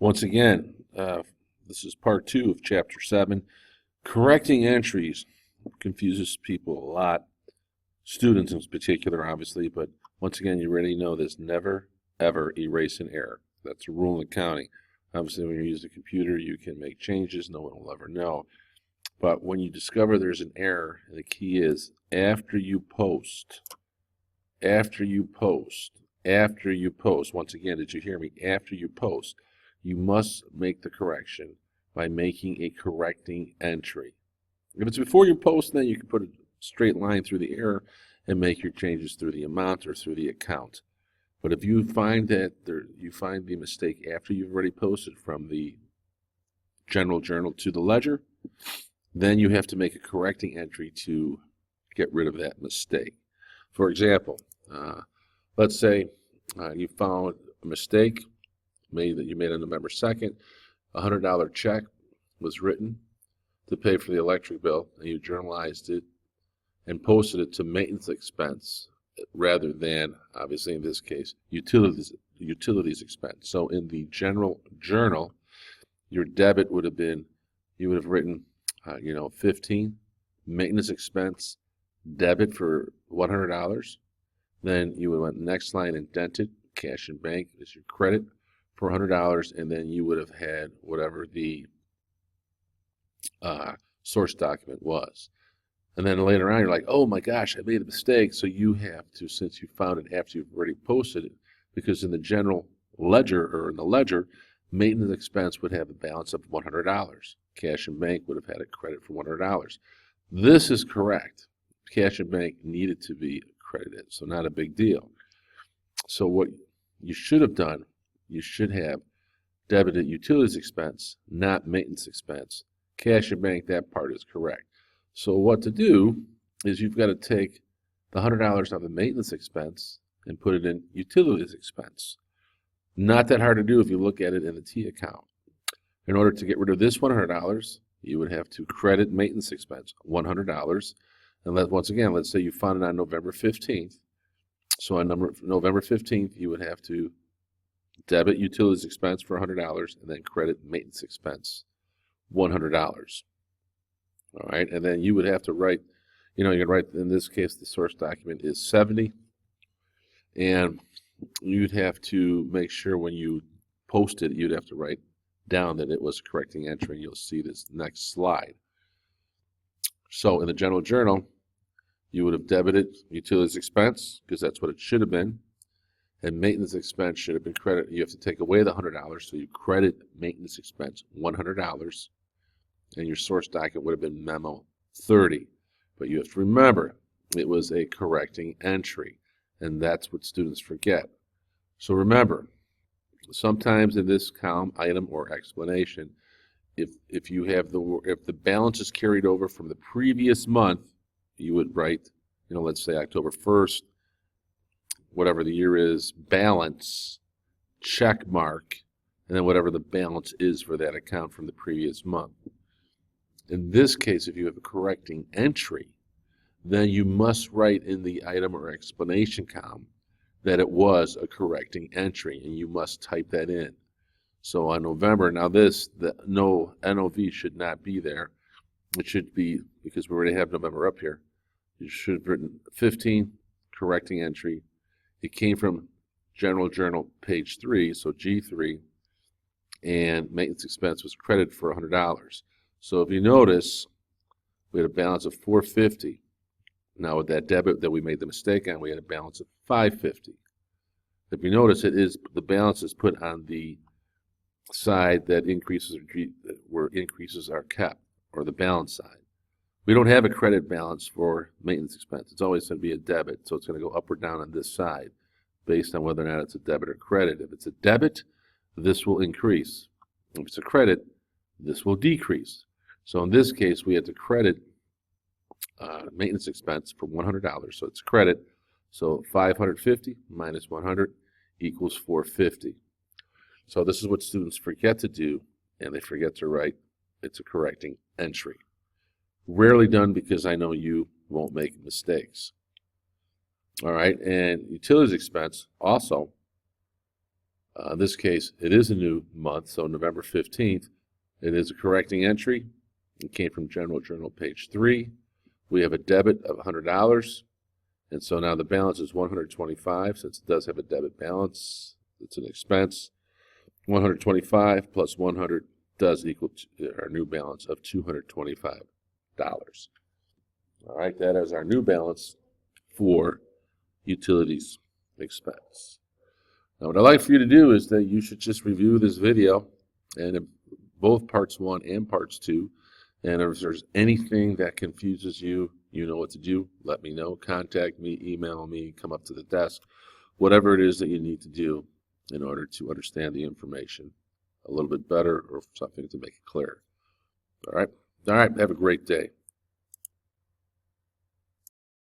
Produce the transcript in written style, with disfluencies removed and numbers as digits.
Once again, this is part 2 of Chapter 7. Correcting entries confuses people a lot, students in particular, obviously, but once again, you already know this: never, ever erase an error. That's a rule in accounting. Obviously, when you use the computer, you can make changes. No one will ever know. But when you discover there's an error, the key is after you post, once again, did you hear me? After you post, you must make the correction by making a correcting entry. If it's before you post, then you can put a straight line through the error and make your changes through the amount or through the account. But if you find that you find the mistake after you've already posted from the general journal to the ledger, then you have to make a correcting entry to get rid of that mistake. For example, let's say you found a mistake that you made on November 2nd. A $100 check was written to pay for the electric bill, and you journalized it and posted it to maintenance expense rather than, obviously in this case, utilities expense. So in the general journal, your debit would have been, you would have written 15 maintenance expense debit for $100. Then you would have went next line indented, cash and bank is your credit for $100, and then you would have had whatever the source document was. And then later on, you're like, oh my gosh, I made a mistake. So you have to, since you found it after you've already posted it, because in the general ledger or in the ledger, maintenance expense would have a balance of $100. Cash and bank would have had a credit for $100. This is correct. Cash and bank needed to be credited, so not a big deal. So what you should have done, you should have debited utilities expense, not maintenance expense. Cash and bank, that part is correct. So what to do is you've got to take the $100 of the maintenance expense and put it in utilities expense. Not that hard to do if you look at it in the T account. In order to get rid of this $100, you would have to credit maintenance expense, $100. And once again, let's say you found it on November 15th. So on November 15th, you would have to debit utilities expense for $100 and then credit maintenance expense, $100. All right, and then you would have to write, you can write, in this case, the source document is 70. And you'd have to make sure when you post it, you'd have to write down that it was a correcting entry. You'll see this next slide. So in the general journal, you would have debited utilities expense, because that's what it should have been, and maintenance expense should have been credited. You have to take away the $100, so you credit maintenance expense $100, and your source document would have been memo 30. But you have to remember, it was a correcting entry, and that's what students forget. So remember, sometimes in this column, item, or explanation, if the balance is carried over from the previous month, you would write, let's say October 1st, whatever the year is, balance, check mark, and then whatever the balance is for that account from the previous month. In this case, if you have a correcting entry, then you must write in the item or explanation column that it was a correcting entry, and you must type that in. So on November, now no NOV should not be there. It should be, because we already have November up here, you should have written 15, correcting entry. It came from General Journal, page 3, so G3, and maintenance expense was credited for $100. So if you notice, we had a balance of $450. Now with that debit that we made the mistake on, we had a balance of $550. If you notice, the balance is put on the side that increases are kept, or the balance side. We don't have a credit balance for maintenance expense. It's always going to be a debit, so it's going to go up or down on this side based on whether or not it's a debit or credit. If it's a debit, this will increase. If it's a credit, this will decrease. So in this case, we had to credit maintenance expense for $100, so it's credit. So 550 minus 100 equals 450. So this is what students forget to do, and they forget to write. It's a correcting entry. Rarely done, because I know you won't make mistakes. All right, and utilities expense also In this case, it is a new month, so November 15th. It is a correcting entry. It came from General Journal, page 3. We have a debit of $100, and so now the balance is $125. Since it does have a debit balance, it's an expense. 125 plus 100 does equal our new balance of $225. All right, that is our new balance for utilities expense. Now, what I'd like for you to do is that you should just review this video and both parts 1 and parts 2. And if there's anything that confuses you, you know what to do. Let me know. Contact me, email me, come up to the desk, whatever it is that you need to do in order to understand the information a little bit better or something to make it clear. All right. All right. Have a great day.